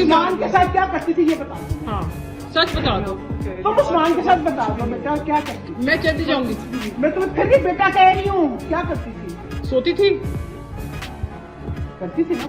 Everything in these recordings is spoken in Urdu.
عثمان کے ساتھ کیا کرتی تھی یہ بتا دو. ہاں سچ بتا دو. تم عثمان کے ساتھ بتا دو بیٹا کیا کرتی تھی. میں چلتی جاؤں گی. میں تمہیں پھر بھی بیٹا کہہ رہی ہوں کیا کرتی تھی. سوتی تھی. کرتی تھی نا.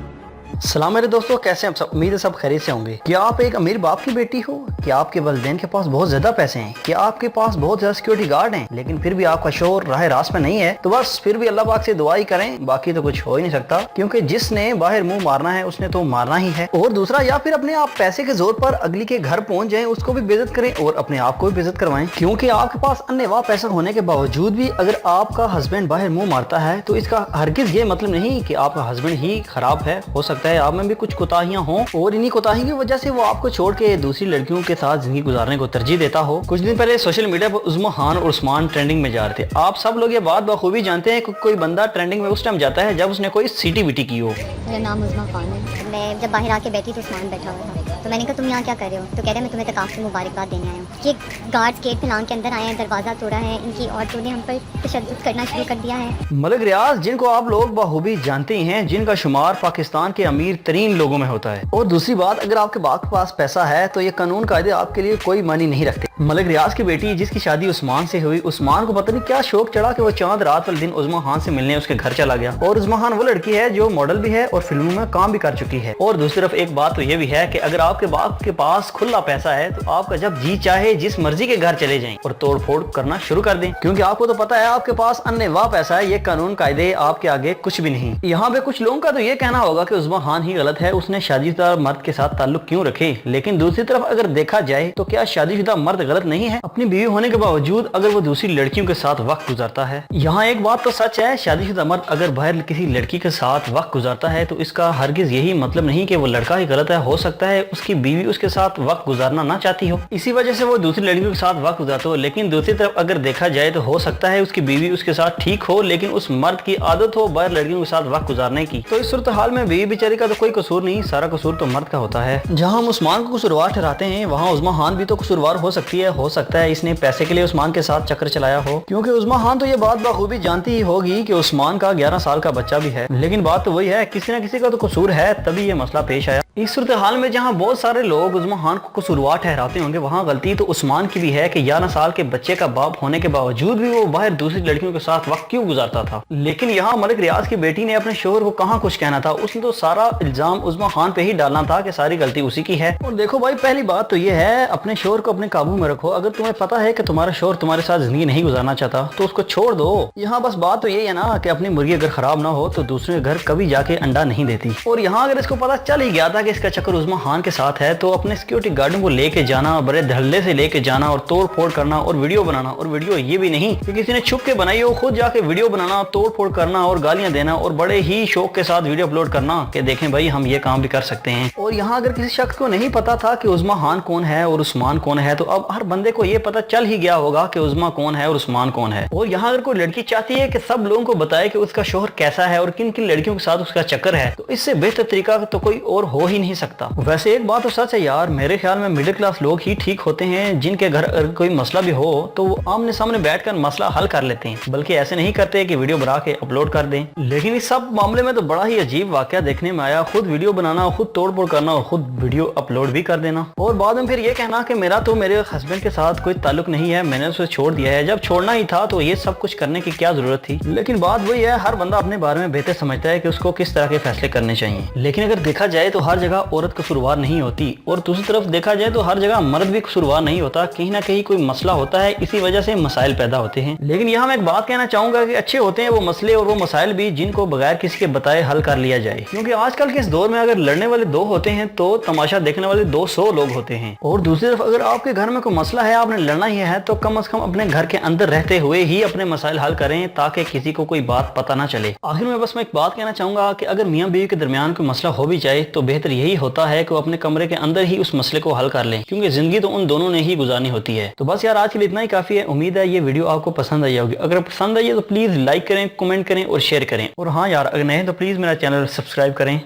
سلام میرے دوستوں، کیسے ہیں آپ سب؟ امید ہے سب خیریت سے ہوں گے. کیا آپ ایک امیر باپ کی بیٹی ہو؟ کیا آپ کے والدین کے پاس بہت زیادہ پیسے ہیں؟ کیا آپ کے پاس بہت زیادہ سیکورٹی گارڈ ہیں لیکن پھر بھی آپ کا شوہر راہ راست میں نہیں ہے؟ تو بس پھر بھی اللہ پاک سے دعا ہی کریں، باقی تو کچھ ہو ہی نہیں سکتا، کیونکہ جس نے باہر منہ مارنا ہے اس نے تو مارنا ہی ہے. اور دوسرا، یا پھر اپنے آپ پیسے کے زور پر اگلی کے گھر پہنچ جائیں، اس کو بھی بے عزت کریں اور اپنے آپ کو بھی بے عزت کروائیں. کیونکہ آپ کے پاس انواع پیسہ ہونے کے باوجود بھی اگر آپ کا ہسبینڈ باہر منہ مارتا ہے تو اس کا ہرگز یہ مطلب نہیں کہ آپ کا ہسبینڈ ہی خراب ہے. ہو سکتا ہے آپ میں بھی کچھ کوتاہیاں ہوں اور انہی کوتاہی کی وجہ سے وہ آپ کو چھوڑ کے دوسری لڑکیوں کے ساتھ زندگی گزارنے کو ترجیح دیتا ہو. کچھ دن پہلے سوشل میڈیا پر عظما خان اور عثمان ٹرینڈنگ میں جا رہے تھے. آپ سب لوگ یہ بات بخوبی جانتے ہیں کہ کوئی بندہ ٹرینڈنگ میں اس ٹائم جاتا ہے جب اس نے کوئی سیٹی ویٹی کی ہو. میرا نام عظما خان ہے. میں جب باہر آ کے بیٹھی تو عثمان بیٹھا ہوا تھا، تو میں نے کہا تم یہاں کیا کر رہے ہو؟ تو کہہ رہے میں تمہیں تکاف سے مبارکباد دینے آیا ہوں. یہ گارڈز گیٹ پہ لانگ کے اندر آئے ہیں، دروازہ توڑا ہے، ان کی عورتوں نے ہم پر تشدد کرنا شروع کر دیا ہے. ملک ریاض، جن کو آپ لوگ بخوبی جانتے ہیں، جن کا شمار پاکستان کے امیر ترین لوگوں میں ہوتا ہے. اور دوسری بات، اگر آپ کے باپ کے پاس پیسہ ہے تو یہ قانون قاعدے آپ کے لیے کوئی معنی نہیں رکھتے. ملک ریاض کی بیٹی جس کی شادی عثمان سے ہوئی، عثمان کو پتہ نہیں کیا شوق چڑھا کہ وہ چاند رات والے دن عظما خان سے ملنے اس کے گھر چلا گیا. اور عظما خان وہ لڑکی ہے جو ماڈل بھی ہے اور فلموں میں کام بھی کر چکی ہے. اور دوسری طرف ایک بات تو یہ بھی ہے کہ اگر آپ کے باپ کے پاس کھلا پیسہ ہے تو آپ کا جب جی چاہے جس مرضی کے گھر چلے جائیں اور توڑ پھوڑ کرنا شروع کر دیں، کیونکہ آپ کو تو پتا ہے آپ کے پاس انواع پیسہ ہے. یہ قانون قاعدے آپ کے آگے کچھ بھی نہیں. یہاں پہ کچھ لوگوں کا تو یہ کہنا ہوگا کہ عظما خان ہی غلط ہے، اس نے شادی شدہ مرد کے ساتھ تعلق کیوں رکھے. لیکن دوسری طرف اگر دیکھا جائے تو کیا شادی شدہ مرد غلط نہیں ہے اپنی بیوی ہونے کے باوجود اگر وہ دوسری لڑکیوں کے ساتھ وقت گزارتا ہے؟ یہاں ایک بات تو سچ ہے، شادی شدہ مرد اگر باہر کسی لڑکی کے ساتھ وقت گزارتا ہے تو اس کا ہرگز یہی مطلب نہیں کہ وہ لڑکا ہی غلط ہے. ہو سکتا ہے اس کی بیوی اس کے ساتھ وقت گزارنا نہ چاہتی ہو، اسی وجہ سے وہ دوسری لڑکیوں کے ساتھ وقت گزارتا ہو. لیکن دوسری طرف اگر دیکھا جائے تو ہو سکتا ہے اس کی بیوی اس کے ساتھ ٹھیک ہو لیکن اس مرد کی عادت ہو باہر لڑکیوں کے ساتھ وقت گزارنے کی. تو اس صورتحال میں بیوی بیچاری کا تو کوئی قصور نہیں، سارا قصور تو مرد کا ہوتا ہے. جہاں ہم عثمان کو قصوروار ٹھہراتے ہیں وہاں عظما خان بھی تو قصوروار ہو سکتی ہے. ہو سکتا ہے اس نے پیسے کے لیے عثمان کے ساتھ چکر چلایا ہو، کیونکہ عظما خان تو یہ بات بخوبی جانتی ہی ہوگی کہ عثمان کا 11 سال کا بچہ بھی ہے. لیکن بات تو وہی ہے، کسی نہ کسی کا تو قصور ہے، تبھی یہ مسئلہ پیش آیا. اس صورتحال میں جہاں بہت سارے لوگ عظما خان کو قصوروار ٹھہراتے ہوں گے وہاں غلطی تو عثمان کی بھی ہے کہ 11 سال کے بچے کا باپ ہونے کے باوجود بھی وہ باہر دوسری لڑکیوں کے ساتھ وقت کیوں گزارتا تھا. لیکن یہاں ملک ریاض کی بیٹی نے اپنے شوہر کو کہاں کچھ کہنا تھا، اس نے تو سارا الزام عظما خان پہ ہی ڈالنا تھا کہ ساری غلطی اسی کی ہے. اور دیکھو بھائی، پہلی بات تو یہ ہے اپنے شوہر کو اپنے قابو میں رکھو. اگر تمہیں پتا ہے کہ تمہارا شوہر تمہارے ساتھ زندگی نہیں گزارنا چاہتا تو اس کو چھوڑ دو. یہاں بس بات تو یہی ہے نا کہ اپنی مرغی اگر خراب نہ ہو تو دوسرے گھر کبھی جا کے انڈا نہیں دیتی. اور یہاں اگر اس کو پتا چل ہی گیا تھا کہ اس کا چکر عظما خان کے ساتھ ہے تو اپنے سیکورٹی گارڈوں کو لے کے جانا، بڑے دھڑلے سے لے کے جانا اور توڑ پھوڑ کرنا اور ویڈیو بنانا. اور ویڈیو یہ بھی نہیں کہ کسی نے چھپ کے بنائی ہو، خود جا کے ویڈیو بنانا، توڑ پھوڑ کرنا اور گالیاں دینا اور بڑے ہی شوق کے ساتھ ویڈیو اپلوڈ کرنا کہ دیکھیں بھائی ہم یہ کام بھی کر سکتے ہیں. اور یہاں اگر کسی شخص کو نہیں پتا تھا کہ عظما خان کون ہے اور عثمان کون ہے تو اب ہر بندے کو یہ پتا چل ہی گیا ہوگا کہ عظما کون ہے اور عثمان کون ہے. اور یہاں اگر کوئی لڑکی چاہتی ہے کہ سب لوگوں کو بتائے کہ اس کا شوہر کیسا ہے اور کن کن لڑکیوں کے ساتھ اس کا چکر ہے تو اس سے بہتر طریقہ تو کوئی اور ہو ہی نہیں سکتا. ویسے ایک بات تو سچ ہے یار، میرے خیال میں مڈل کلاس لوگ ہی ٹھیک ہوتے ہیں جن کے گھر اگر کوئی مسئلہ بھی ہو تو وہ آمنے سامنے بیٹھ کر مسئلہ حل کر لیتے ہیں، بلکہ ایسے نہیں کرتے کہ ویڈیو بنا کے اپلوڈ کر دیں. لیکن اس سب معاملے میں تو بڑا ہی عجیب واقعہ دیکھنے میں آیا، خود ویڈیو بنانا، خود توڑ پھوڑ کرنا اور خود ویڈیو اپلوڈ بھی کر دینا اور بعد میں پھر یہ کہنا کہ میرا تو میرے ہسبینڈ کے ساتھ کوئی تعلق نہیں ہے، میں نے اسے چھوڑ دیا ہے. جب چھوڑنا ہی تھا تو یہ سب کچھ کرنے کی کیا ضرورت تھی؟ لیکن بات وہی ہے، ہر بندہ اپنے بارے میں بہتر سمجھتا ہے کہ اس کو کس طرح کے فیصلے کرنے چاہیے. لیکن اگر دیکھا جائے تو ہر جگہ عورت قصوروار نہیں ہوتی اور دوسری طرف دیکھا جائے تو ہر جگہ مرد بھی قصوروار نہیں ہوتا. کہیں نہ کہیں کوئی مسئلہ ہوتا ہے، اسی وجہ سے مسائل پیدا ہوتے ہیں. لیکن یہاں میں ایک بات کہنا چاہوں گا کہ اچھے ہوتے ہیں وہ مسئلے اور وہ مسائل بھی جن کو بغیر کسی کے بتائے حل کر لیا جائے، کیونکہ آج کل کے اس دور میں اگر لڑنے والے 2 ہوتے ہیں تو تماشا دیکھنے والے 200 لوگ ہوتے ہیں. اور دوسری طرف اگر آپ کے گھر میں کوئی مسئلہ ہے، آپ نے لڑنا ہی ہے تو کم از کم اپنے گھر کے اندر رہتے ہوئے ہی اپنے مسائل حل کریں تاکہ کسی کو کوئی بات پتہ نہ چلے. آخر میں بس میں ایک بات کہنا چاہوں گا کہ اگر میاں بیوی کے درمیان کوئی مسئلہ ہو بھی جائے تو بہتر یہی ہوتا ہے کہ وہ اپنے کمرے کے اندر ہی اس مسئلے کو حل کر لیں، کیونکہ زندگی تو ان دونوں نے ہی گزارنی ہوتی ہے. تو بس یار آج کے لیے اتنا ہی کافی ہے. امید ہے یہ ویڈیو آپ کو پسند آئی ہوگی. اگر پسند آئی ہے تو پلیز لائک کریں، کمنٹ کریں اور شیئر کریں. اور ہاں یار اگر نہیں تو پلیز میرا چینل سبسکرائب کریں.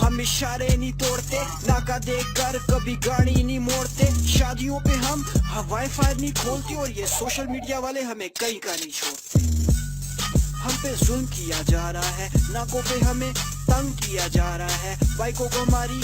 ہم اشارے نہیں توڑتے، ناکا دیکھ کر کبھی گاڑی نہیں موڑتے، شادیوں پہ ہم وائی فائی نہیں کھولتے اور یہ سوشل میڈیا والے ہمیں کہیں کا نہیں چھوڑتے. ہم پہ ظلم کیا جا رہا ہے، ناکوں پہ ہمیں تنگ کیا جا رہا ہے، بائکوں کو ہماری